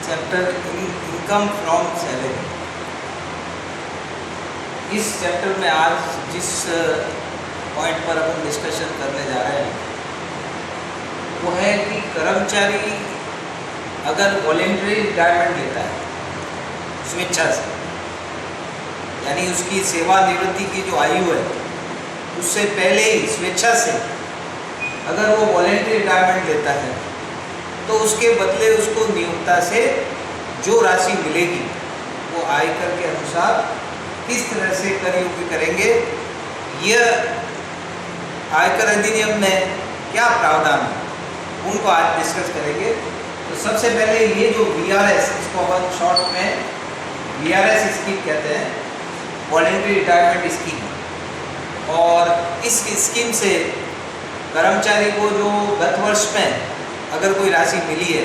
Chapter income from salary. इस chapter में आज जिस पॉइंट पर अपन डिस्कशन करने जा रहे हैं वो है कि कर्मचारी अगर वॉलेंटरी रिटायरमेंट लेता है स्वेच्छा से, यानी उसकी सेवानिवृत्ति की जो आयु है उससे पहले ही स्वेच्छा से अगर वो वॉलेंटरी रिटायरमेंट लेता है तो उसके बदले उसको नियोक्ता से जो राशि मिलेगी वो आयकर के अनुसार किस तरह से कर योग्य करेंगे, यह आयकर अधिनियम में क्या प्रावधान है उनको आज डिस्कस करेंगे। तो सबसे पहले ये जो VRS, इसको अपन शॉर्ट में VRS स्कीम कहते हैं, वॉलेंटरी रिटायरमेंट स्कीम, और इस स्कीम से कर्मचारी को जो गत वर्ष में अगर कोई राशि मिली है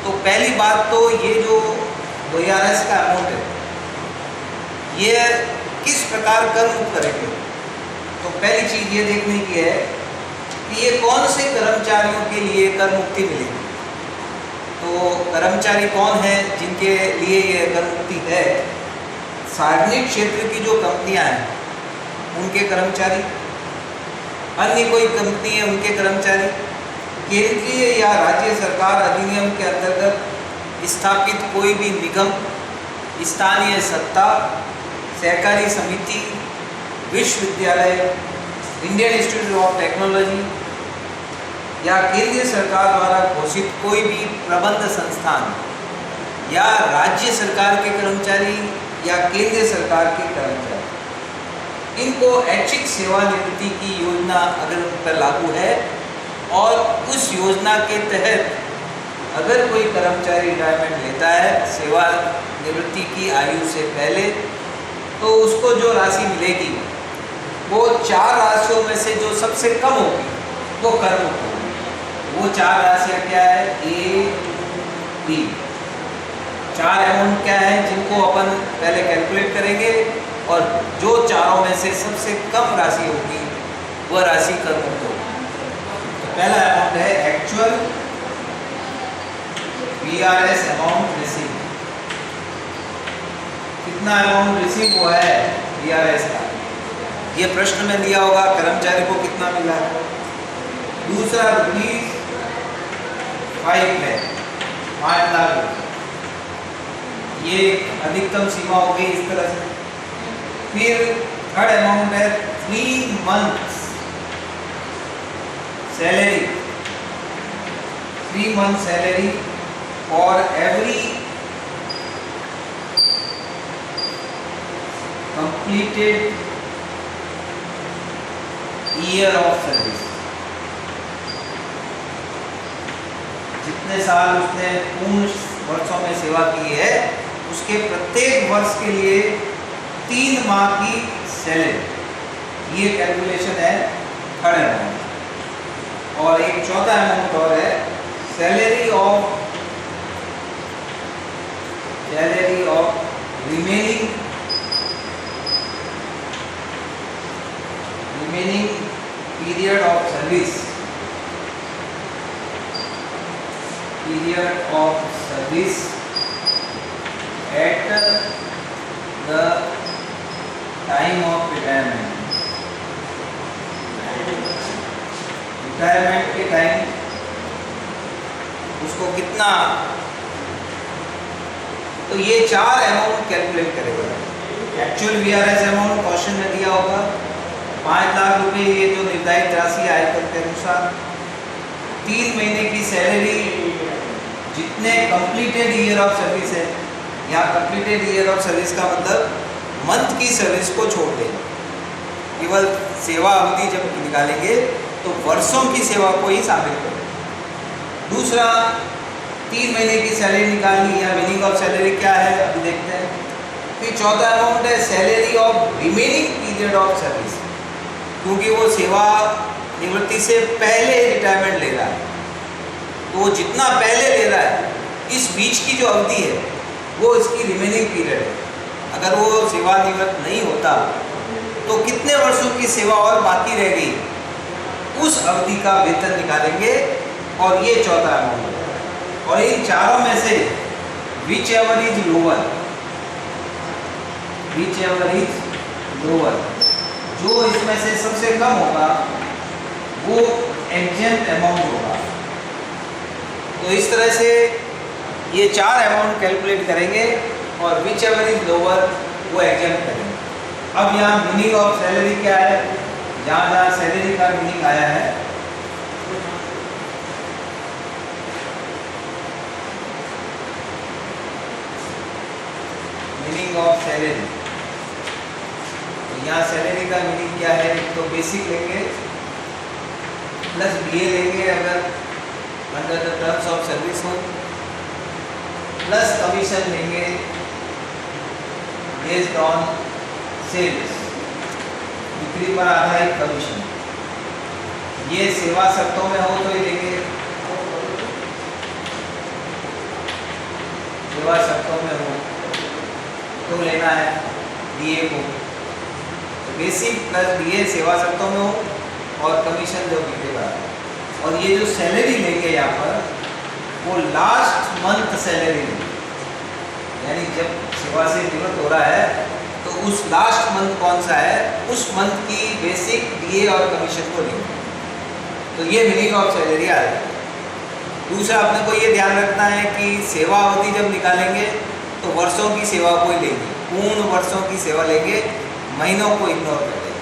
तो पहली बात तो ये जो VRS का अमाउंट है ये किस प्रकार कर मुक्त करेंगे। तो पहली चीज़ ये देखने की है कि ये कौन से कर्मचारियों के लिए कर मुक्ति मिलेगी। तो कर्मचारी कौन है जिनके लिए ये कर मुक्ति है? सार्वजनिक क्षेत्र की जो कंपनियां हैं उनके कर्मचारी, अन्य कोई कंपनी है उनके कर्मचारी, केंद्रीय या राज्य सरकार अधिनियम के अंतर्गत स्थापित कोई भी निगम, स्थानीय सत्ता, सहकारी समिति, विश्वविद्यालय, इंडियन इंस्टीट्यूट ऑफ टेक्नोलॉजी या केंद्रीय सरकार द्वारा घोषित कोई भी प्रबंध संस्थान या राज्य सरकार के कर्मचारी या केंद्र सरकार के कर्मचारी, इनको ऐच्छिक सेवानिवृत्ति की योजना अगर उन पर लागू है और उस योजना के तहत अगर कोई कर्मचारी रिटायरमेंट लेता है सेवानिवृत्ति की आयु से पहले, तो उसको जो राशि मिलेगी वो 4 राशियों में से जो सबसे कम होगी वो कर मुक्त होगी। वो 4 राशियाँ क्या है? A, B। 4 अमाउंट क्या है जिनको अपन पहले कैलकुलेट करेंगे और जो चारों में से सबसे कम राशि होगी वह राशि कर मुक्त होगी। तो पहला अमाउंट है एक्चुअल VRS अमाउंट रिसीव। कितना अमाउंट रिसीव हुआ है VRS का, ये प्रश्न में दिया होगा कर्मचारी को कितना मिला है। दूसरा ₹5 लाख, 5 लाख रुपये, ये अधिकतम सीमा हो गई इस तरह से। फिर थर्ड अमाउंट है 3 months salary, 3 month salary for every completed year of service। जितने साल उसने पूर्ण वर्षों में सेवा की है उसके प्रत्येक वर्ष के लिए 3 माह की सैलरी, ये कैलकुलेशन है थर्ड अमाउंट। और एक चौथा अमाउंट और है salary of remaining period of service at the time of retirement। Retirement के टाइम उसको कितना, तो ये 4 अमाउंट कैलकुलेट करेगा। एक्चुअल VRS अमाउंट क्वेश्चन में दिया होगा 5 लाख रुपए, ये जो निर्धारित राशि आयकर के अनुसार। 3 महीने की सैलरी जितने कंप्लीटेड ईयर ऑफ सर्विस है, यहाँ कंप्लीटेड ईयर ऑफ सर्विस का मतलब मंथ की सर्विस को छोड़ दें, केवल सेवा अवधि जब निकालेंगे तो वर्षों की सेवा को ही शामिल करें। दूसरा 3 महीने की सैलरी निकालनी या मीनिंग ऑफ सैलरी क्या है अभी देखते हैं। फिर चौथा अमाउंट है salary of remaining period of service, क्योंकि वो सेवा निवृत्ति से पहले रिटायरमेंट ले रहा है तो वो जितना पहले ले रहा है इस बीच की जो अवधि है वो इसकी रिमेनिंग पीरियड है। अगर वो सेवानिवृत्त नहीं होता तो कितने वर्षों की सेवा और बाकी रह गई उस अवधि का वेतन निकालेंगे और ये चौथा अमाउंट है। और इन चारों में से which ever is lower, which ever is lower, जो इसमें से सबसे कम होगा वो एग्जेम्प्ट अमाउंट होगा। तो इस तरह से ये 4 अमाउंट कैलकुलेट करेंगे और विच एवर इज लोअर वो एग्जेम्प्ट करेंगे। अब यहाँ मीनिंग ऑफ सैलरी क्या है, जहाँ जहाँ सैलरी का मीनिंग आया है मीनिंग ऑफ सैलरी, तो यहाँ सैलरी का मीनिंग क्या है, तो बेसिक लेंगे प्लस बीए लेंगे अगर under the terms of service हो, प्लस कमीशन लेंगे बेस्ड ऑन सेल्स, बिक्री पर आधारित कमीशन। ये सेवा शर्तों में हो तो ही लेंगे, सेवा शर्तों में हो तो लेना है डीए को, तो बेसिक प्लस डीए सेवा शर्तों में हो और कमीशन जो बिक्री पर आता है। और ये जो सैलरी लेंगे यहाँ पर वो लास्ट मंथ सैलरी लेंगे, यानी जब सेवा से निवृत्त हो रहा है तो उस लास्ट मंथ कौन सा है उस मंथ की बेसिक डीए और कमीशन को लेंगे। तो ये मीनिंग ऑफ सैलरी आ जाएगी। दूसरा अपने को ये ध्यान रखना है कि सेवा अवधि जब निकालेंगे तो वर्षों की सेवा को ही लेंगे, पूर्ण वर्षों की सेवा लेंगे, महीनों को इग्नोर कर देंगे।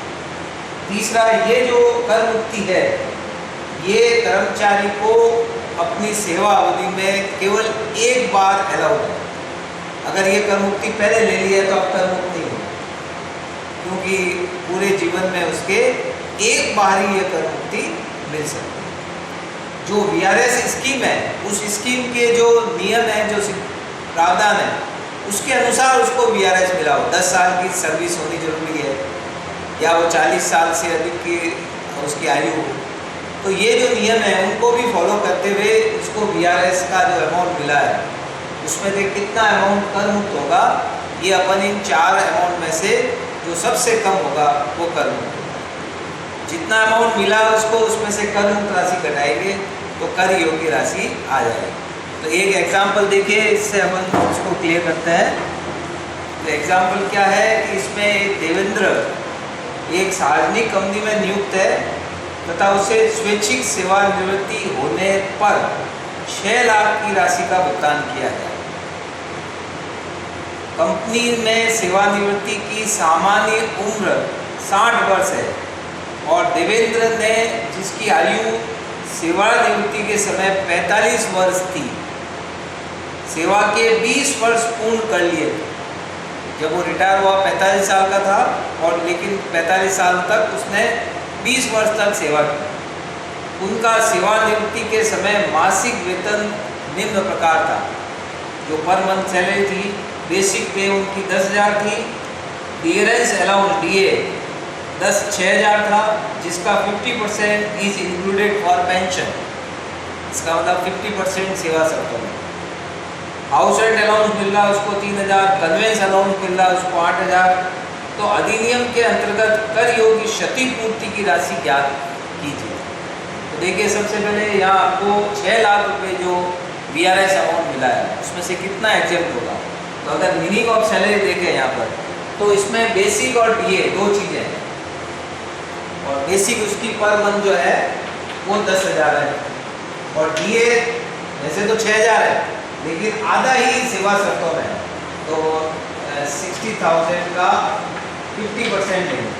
तीसरा, ये जो कर मुक्ति है ये कर्मचारी को अपनी सेवा अवधि में केवल एक बार अलाउड है। अगर ये कर मुक्ति पहले ले ली है तो अब कर मुक्त नहीं होगा, क्योंकि पूरे जीवन में उसके एक बार ही ये कर मुक्ति मिल सकती है। जो वीआरएस स्कीम है उस स्कीम के जो नियम है, जो प्रावधान है, उसके अनुसार उसको वीआरएस मिला हो। 10 साल की सर्विस होनी जरूरी है या वो 40 साल से अधिक की उसकी आयु हो। तो ये जो नियम है उनको भी फॉलो करते हुए उसको वीआरएस का जो अमाउंट मिला है उसमें से कितना अमाउंट कर मुक्त होगा, ये अपन इन 4 अमाउंट में से जो सबसे कम होगा वो कर मुक्त होगा। जितना अमाउंट मिला उसको उसमें से कर मुक्त राशि घटाएंगे तो कर योग्य राशि आ जाएगी। तो एक एग्जाम्पल देखिए, इससे अपन उसको क्लियर करते हैं। तो एग्जाम्पल क्या है कि इसमें देवेंद्र एक सार्वजनिक कंपनी में नियुक्त है तथा उसे स्वैच्छिक सेवानिवृत्ति होने पर 6 लाख की राशि का भुगतान किया गया। कंपनी में सेवानिवृत्ति की सामान्य उम्र 60 वर्ष है और देवेंद्र ने जिसकी आयु सेवानिवृत्ति के समय 45 वर्ष थी, सेवा के 20 वर्ष पूर्ण कर लिए थे। जब वो रिटायर हुआ 45 साल का था और लेकिन 45 साल तक उसने 20 वर्ष तक सेवा की। उनका सेवानिवृत्ति के समय मासिक वेतन निम्न प्रकार था। जो पर मंथ सैलरी थी, बेसिक पे उनकी 10,000 थी, डियरेंस अलाउंस डीए 6,000 था, जिसका 50% इज इंक्लूडेड फॉर पेंशन। इसका मतलब 50% सेवा शर्तों में। हाउस रेंट अलाउंस मिल रहा उसको 3,000, कन्वेंस अलाउंस मिल रहा उसको 8,000। तो अधिनियम के अंतर्गत कर योग्य क्षतिपूर्ति की राशि ज्ञात कीजिए। तो देखिए, सबसे पहले यहाँ आपको 6 लाख रुपए जो वीआरएस अमाउंट मिला है उसमें से कितना एग्जेम्प्ट होगा। तो अगर मीनिंग ऑफ सैलरी देखें यहाँ पर तो इसमें बेसिक और डीए 2 चीज़ें हैं। और बेसिक उसकी पर मंथ जो है वो 10,000 है और डीए वैसे तो 6,000 है लेकिन आधा ही सेवा शर्तों में है, तो 60,000 का 50% लेंगे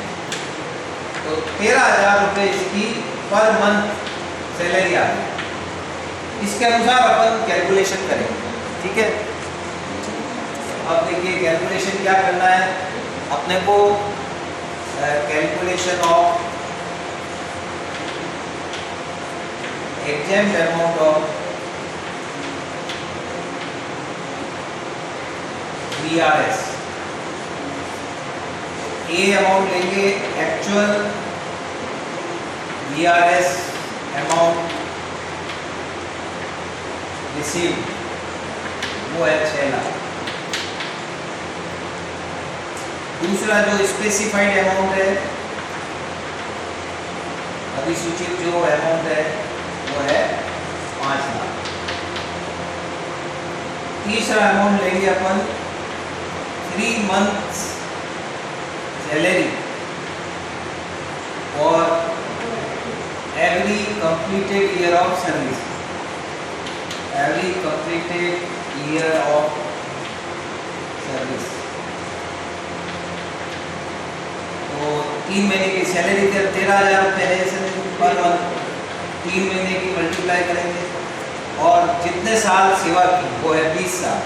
तो 13,000 रुपये इसकी पर मंथ सैलरी आ गई। इसके अनुसार अपन कैलकुलेशन करेंगे, ठीक है। अब देखिए कैलकुलेशन क्या करना है अपने को। Calculation of exempt amount of VRS. A amount लेंगे एक्चुअल वीआरएस अमाउंट रिसीव, वो है 6 लाख। दूसरा जो स्पेसिफाइड अमाउंट है, अधिसूचित जो अमाउंट है वो है 5 लाख। तीसरा अमाउंट लेंगे अपन 3 months सैलरी और every completed year of service, every completed year of service. तो 3 महीने की सैलरी 13,000 रुपये है पर मंथ, 3 महीने की मल्टीप्लाई करेंगे और जितने साल सेवा की वो है 20 साल,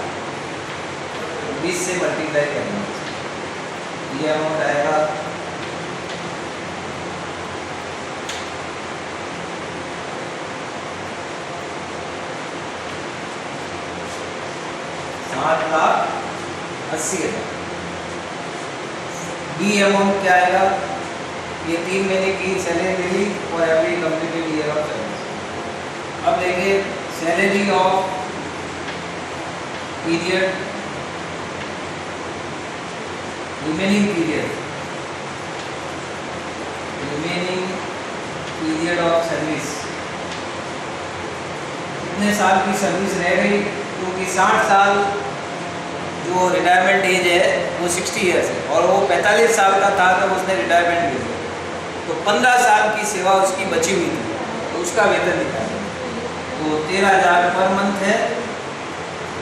20 से मल्टीप्लाई करेंगे, ये अमाउंट आएगा 7,80,000। बी अमाउंट क्या आएगा, ये 3 महीने की सैलरी मिली और every completed year of service. अब लेंगे salary of period, remaining period of service, कितने साल की सर्विस रह गई, क्योंकि 60 साल जो रिटायरमेंट एज है वो 60 ईयर्स है और वो 45 साल का था तब उसने रिटायरमेंट ले लिया, तो 15 साल की सेवा उसकी बची हुई थी, तो उसका वेतन निकालें। तो 13,000 पर मंथ है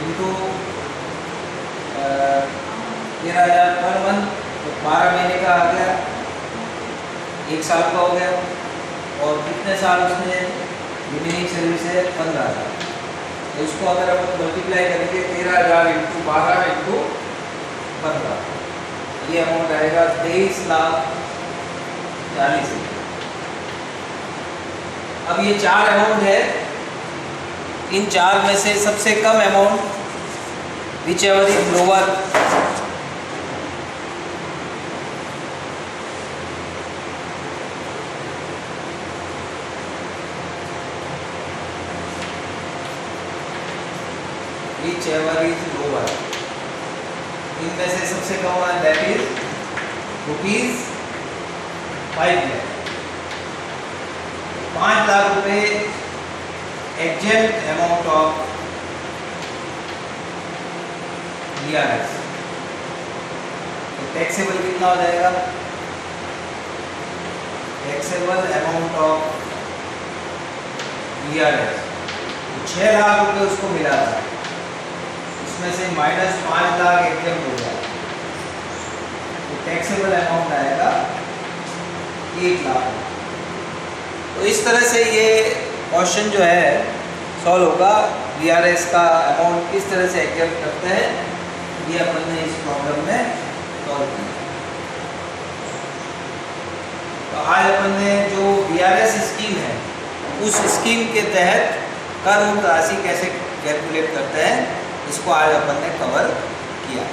इंटू 13,000 पर मंथ, तो 12 महीने का आ गया, 1 साल का हो गया और कितने साल उसने रिमेनिंग सर्विस है 15,000। तो इसको अगर अपन मल्टीप्लाई करेंगे 13,000 इंटू 12 इंटू 15, ये अमाउंट आएगा 23,40,000। अब ये 4 अमाउंट है, इन 4 में से सबसे कम amount whichever is lower, which ever is lower, इनमें से सबसे कम है दैट इज ₹5 लाख। 5 लाख रुपए एग्जैक्ट अमाउंट ऑफ VRS, तो टैक्सेबल कितना हो जाएगा, taxable amount of VRS 6 lakh रुपए उसको मिला था, उसमें से माइनस 5 लाख एग्जैक्ट हो गया, तो टैक्सेबल अमाउंट आएगा 1 लाख। तो इस तरह से ये क्वेश्चन जो है सॉल्व होगा, VRS का अमाउंट किस तरह से एग्जैक्ट करते हैं, ये अपन ने इस प्रॉब्लम में सॉल्व किया। तो आज अपन ने जो VRS स्कीम है उस स्कीम के तहत कर मुक्त राशि कैसे कैलकुलेट करते हैं इसको आज अपन ने कवर किया।